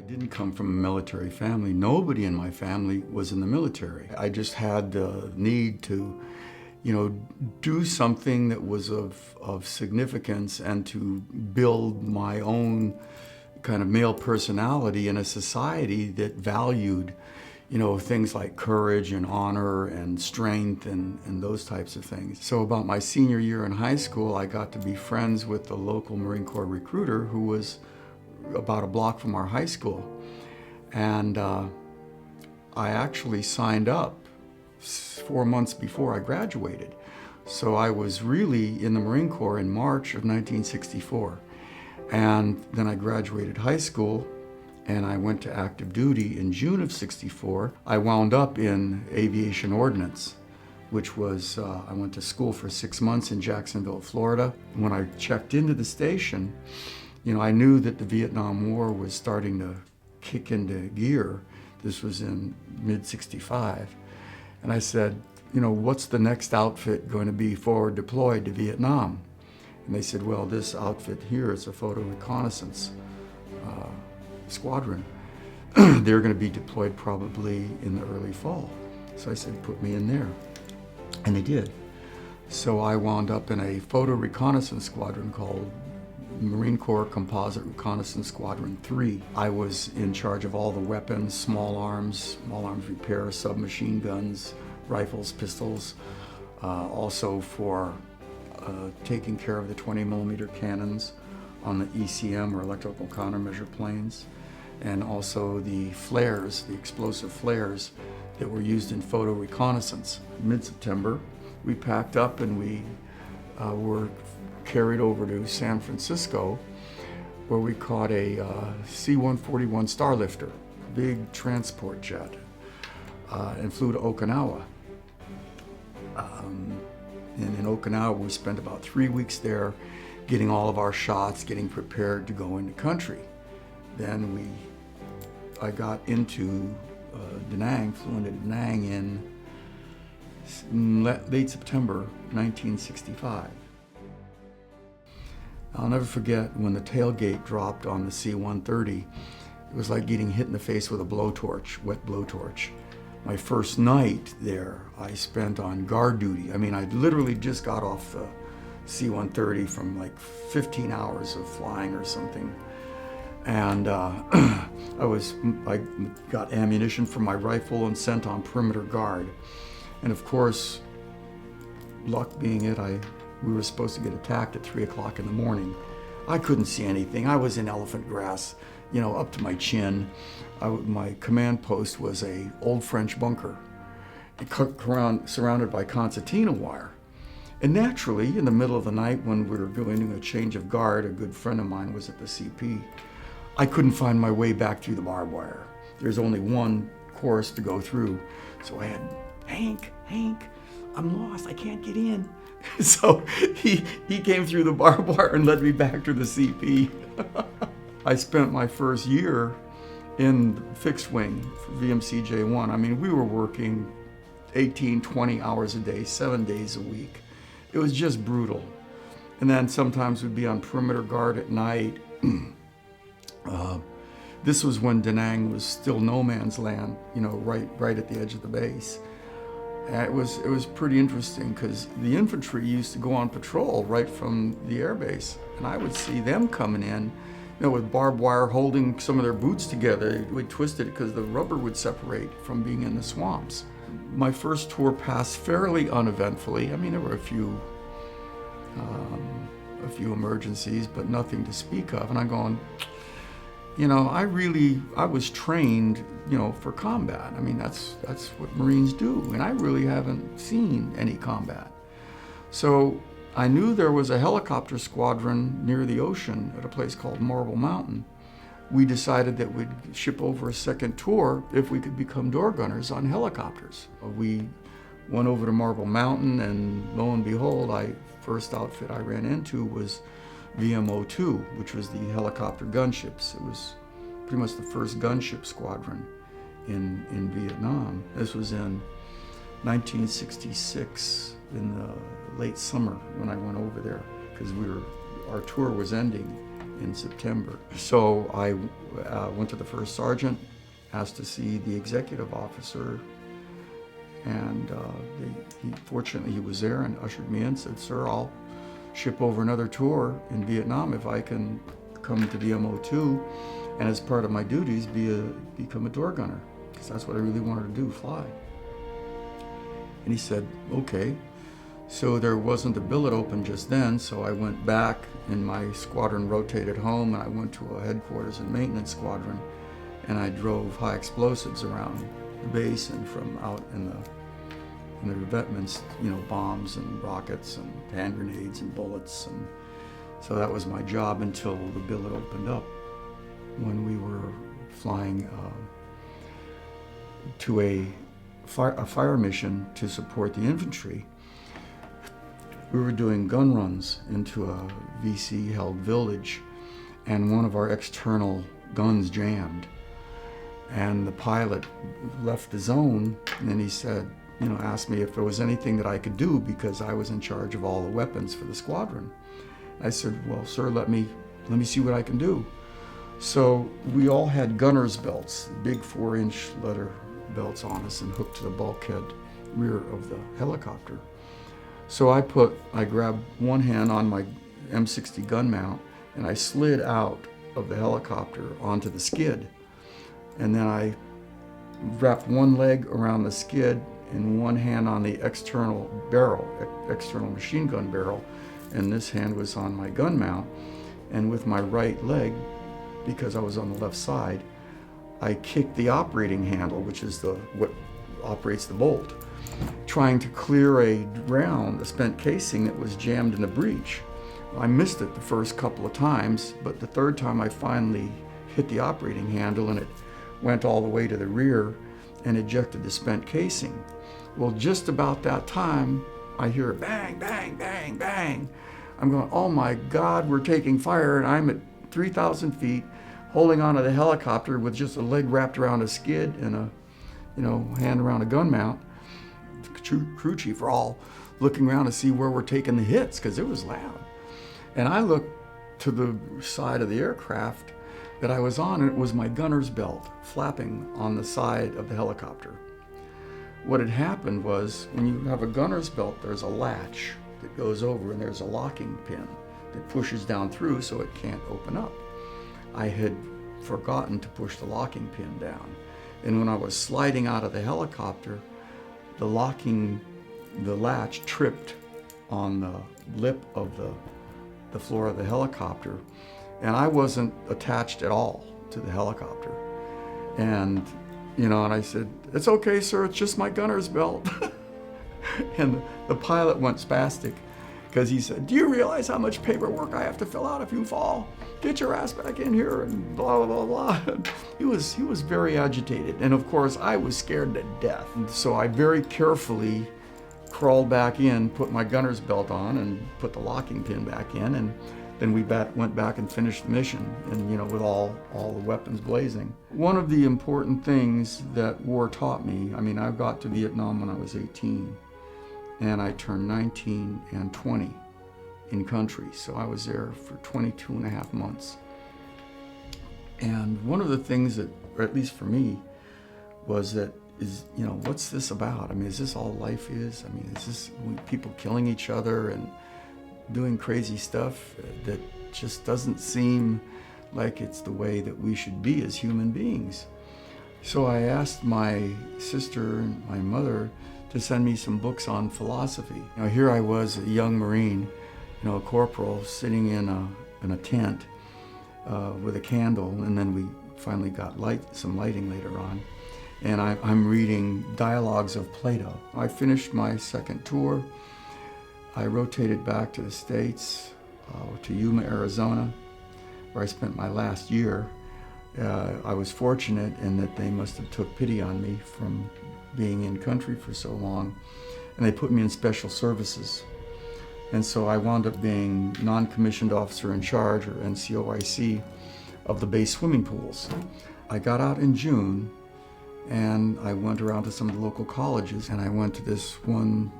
didn't come from a military family. Nobody in my family was in the military. I just had the need to, do something that was of significance and to build my own kind of male personality in a society that valued, things like courage and honor and strength and those types of things. So about my senior year in high school, I got to be friends with the local Marine Corps recruiter who was about a block from our high school. And I actually signed up 4 months before I graduated. So I was really in the Marine Corps in March of 1964. And then I graduated high school and I went to active duty in June of '64. I wound up in aviation ordnance, which was, I went to school for 6 months in Jacksonville, Florida. When I checked into the station, I knew that the Vietnam War was starting to kick into gear. This was in mid-65. And I said, what's the next outfit going to be forward deployed to Vietnam? And they said, well, this outfit here is a photo reconnaissance squadron. They're going to be deployed probably in the early fall. So I said, put me in there. And they did. So I wound up in a photo reconnaissance squadron called Marine Corps Composite Reconnaissance Squadron 3. I was in charge of all the weapons, small arms repair, submachine guns, rifles, pistols, also for taking care of the 20mm cannons on the ECM or electrical countermeasure planes, and also the flares, the explosive flares that were used in photo reconnaissance. Mid-September, we packed up and we were carried over to San Francisco, where we caught a C-141 Starlifter, big transport jet, and flew to Okinawa. And in Okinawa, we spent about 3 weeks there getting all of our shots, getting prepared to go into country. Then I got into Da Nang, flew into Da Nang in late September 1965. I'll never forget when the tailgate dropped on the C-130. It was like getting hit in the face with a blowtorch, wet blowtorch. My first night there, I spent on guard duty. I mean, I literally just got off the C-130 from like 15 hours of flying or something. And I got ammunition for my rifle and sent on perimeter guard. And of course, luck being it, we were supposed to get attacked at 3 o'clock in the morning. I couldn't see anything. I was in elephant grass, up to my chin. My command post was an old French bunker, surrounded by concertina wire. And naturally, in the middle of the night when we were doing a change of guard, a good friend of mine was at the CP. I couldn't find my way back through the barbed wire. There's only one course to go through. So I had, Hank, I'm lost, I can't get in. So he came through the barbed wire and led me back to the CP. I spent my first year in fixed wing for VMC J1. I mean, we were working 18, 20 hours a day, 7 days a week. It was just brutal. And then sometimes we'd be on perimeter guard at night. This was when Da Nang was still no man's land, right at the edge of the base. And it was pretty interesting because the infantry used to go on patrol right from the airbase, and I would see them coming in, with barbed wire holding some of their boots together. We'd twist it because the rubber would separate from being in the swamps. My first tour passed fairly uneventfully. I mean, there were a few emergencies, but nothing to speak of. And I'm going, I was trained, for combat. I mean, that's what Marines do, and I really haven't seen any combat. So I knew there was a helicopter squadron near the ocean at a place called Marble Mountain. We decided that we'd ship over a second tour if we could become door gunners on helicopters. We went over to Marble Mountain, and lo and behold, first outfit I ran into was VMO-2, which was the helicopter gunships. It was pretty much the first gunship squadron in Vietnam. This was in 1966, in the late summer when I went over there, because our tour was ending in September. So I went to the first sergeant, asked to see the executive officer, and fortunately he was there and ushered me in, said, "Sir, I'll ship over another tour in Vietnam if I can come to VMO2 and as part of my duties become a door gunner, because that's what I really wanted to do, fly." And he said, "Okay." So there wasn't a billet open just then, so I went back and my squadron rotated home, and I went to a headquarters and maintenance squadron, and I drove high explosives around the base and from out in the revetments, bombs and rockets and hand grenades and bullets. And so that was my job until the billet opened up, when we were flying to a fire mission to support the infantry. We were doing gun runs into a VC-held village, and one of our external guns jammed. And the pilot left the zone, and then he said, asked me if there was anything that I could do, because I was in charge of all the weapons for the squadron. I said, "Well, sir, let me see what I can do." So we all had gunner's belts, big 4-inch leather belts on us and hooked to the bulkhead rear of the helicopter. So I grabbed one hand on my M60 gun mount, and I slid out of the helicopter onto the skid. And then I wrapped one leg around the skid and one hand on the external machine gun barrel, and this hand was on my gun mount. And with my right leg, because I was on the left side, I kicked the operating handle, which is what operates the bolt, trying to clear a round, a spent casing that was jammed in the breech. I missed it the first couple of times, but the third time I finally hit the operating handle, and it went all the way to the rear and ejected the spent casing. Well, just about that time, I hear a bang, bang, bang, bang. I'm going, "Oh my God, we're taking fire," and I'm at 3,000 feet, holding onto the helicopter with just a leg wrapped around a skid and a hand around a gun mount. The crew chief are all looking around to see where we're taking the hits, because it was loud. And I looked to the side of the aircraft that I was on, and it was my gunner's belt flapping on the side of the helicopter. What had happened was, when you have a gunner's belt, there's a latch that goes over, and there's a locking pin that pushes down through so it can't open up. I had forgotten to push the locking pin down. And when I was sliding out of the helicopter, the latch tripped on the lip of the floor of the helicopter, and I wasn't attached at all to the helicopter. And I said, "It's okay, sir, it's just my gunner's belt." And the pilot went spastic, because he said, "Do you realize how much paperwork I have to fill out if you fall? Get your ass back in here," and blah, blah, blah, blah. He was very agitated. And of course, I was scared to death. And so I very carefully crawled back in, put my gunner's belt on, and put the locking pin back in. And then we went back and finished the mission, and with all the weapons blazing. One of the important things that war taught me, I got to Vietnam when I was 18, and I turned 19 and 20 in country. So I was there for 22 and a half months. And one of the things that, or at least for me, was that what's this about? Is this all life is? Is this people killing each other and doing crazy stuff that just doesn't seem like it's the way that we should be as human beings? So I asked my sister and my mother to send me some books on philosophy. Here I was, a young Marine, a corporal, sitting in a tent with a candle, and then we finally got some lighting later on. And I'm reading Dialogues of Plato. I finished my second tour. I rotated back to the States, to Yuma, Arizona, where I spent my last year. I was fortunate in that they must have took pity on me from being in country for so long, and they put me in special services. And so I wound up being non-commissioned officer in charge, or NCOIC, of the base swimming pools. I got out in June, and I went around to some of the local colleges, and I went to this one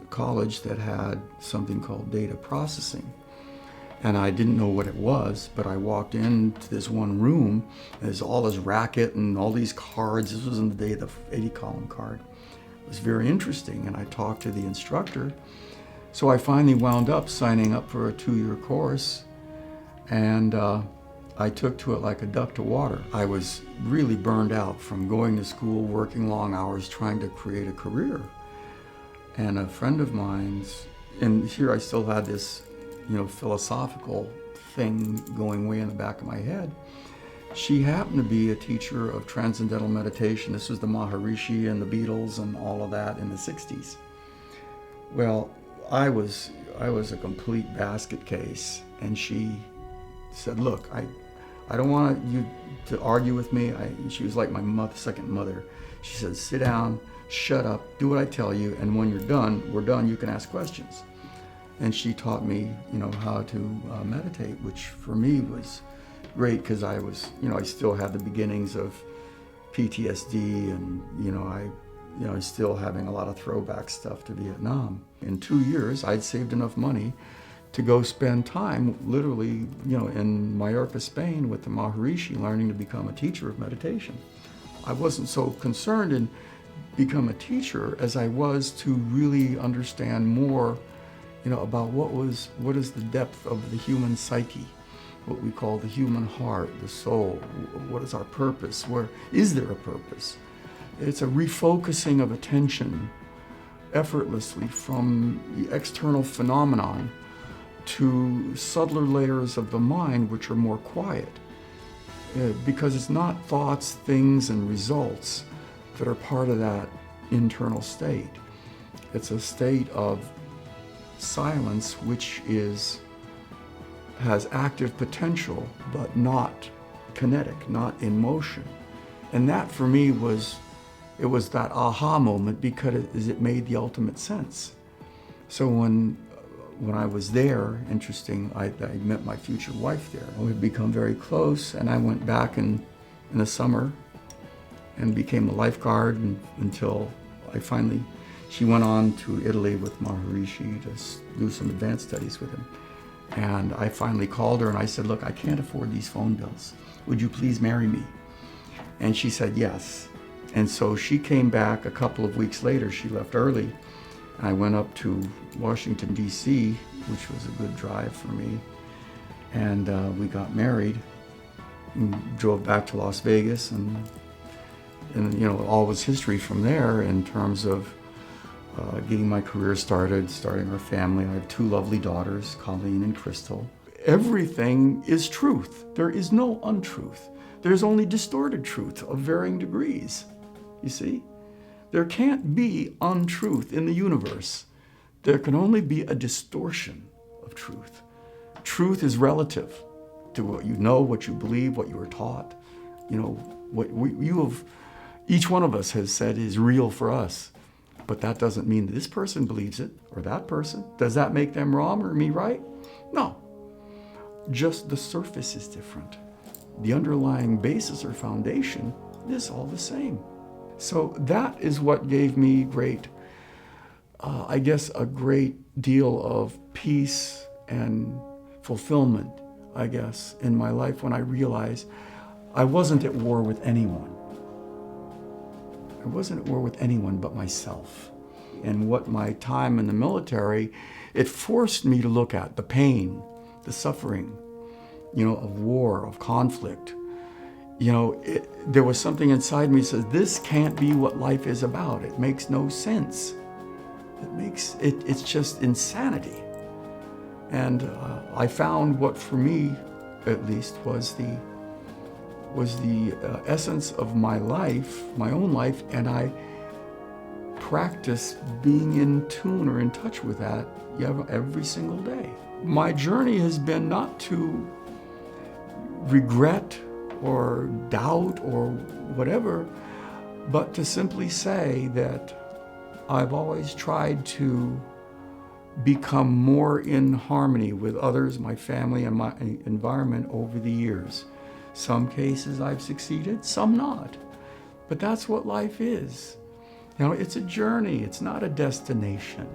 college that had something called data processing. and I didn't know what it was, but I walked into this one room. There's all this racket and all these cards. This was in the day of the 80-column card. It was very interesting, and I talked to the instructor. So I finally wound up signing up for a 2-year course, and I took to it like a duck to water. I was really burned out from going to school, working long hours, trying to create a career. And a friend of mine's, and here I still had this, philosophical thing going way in the back of my head. She happened to be a teacher of transcendental meditation. This was the Maharishi and the Beatles and all of that in the 60s. Well, I was a complete basket case, and she said, look, I don't want you to argue with me. She was like my second mother. She said, sit down, shut up, do what I tell you, and when we're done, you can ask questions. And she taught me, how to meditate, which for me was great because I was, I still had the beginnings of PTSD, and I was still having a lot of throwback stuff to Vietnam. In 2 years, I'd saved enough money to go spend time literally, in Mallorca, Spain with the Maharishi, learning to become a teacher of meditation. I wasn't so concerned in become a teacher as I was to really understand more, about what is the depth of the human psyche, what we call the human heart, the soul. What is our purpose? Where is there a purpose? It's a refocusing of attention effortlessly from the external phenomenon to subtler layers of the mind which are more quiet. Because it's not thoughts, things, and results that are part of that internal state. It's a state of silence which has active potential but not kinetic, not in motion. And that for me was that aha moment because it made the ultimate sense. So when I was there, interesting, I met my future wife there. We'd become very close, and I went back in the summer and became a lifeguard until she went on to Italy with Maharishi to do some advanced studies with him. And I finally called her and I said, look, I can't afford these phone bills. Would you please marry me? And she said yes. And so she came back a couple of weeks later. She left early. I went up to Washington, D.C., which was a good drive for me. And we got married and drove back to Las Vegas. And all was history from there in terms of getting my career started, starting our family. I have 2 lovely daughters, Colleen and Crystal. Everything is truth. There is no untruth. There's only distorted truth of varying degrees, you see? There can't be untruth in the universe. There can only be a distortion of truth. Truth is relative to what you know, what you believe, what you were taught. What each one of us has said is real for us. But that doesn't mean that this person believes it, or that person. Does that make them wrong or me right? No. Just the surface is different. The underlying basis or foundation is all the same. So that is what gave me a great deal of peace and fulfillment, in my life when I realized I wasn't at war with anyone. I wasn't at war with anyone but myself. And what my time in the military, it forced me to look at the pain, the suffering, of war, of conflict. There was something inside me that says, this can't be what life is about. It makes no sense. It's just insanity. And I found what for me, at least, was the essence of my life, my own life, and I practice being in tune or in touch with that every single day. My journey has been not to regret or doubt or whatever, but to simply say that I've always tried to become more in harmony with others, my family, and my environment over the years. Some cases I've succeeded, some not. But that's what life is. It's a journey, it's not a destination.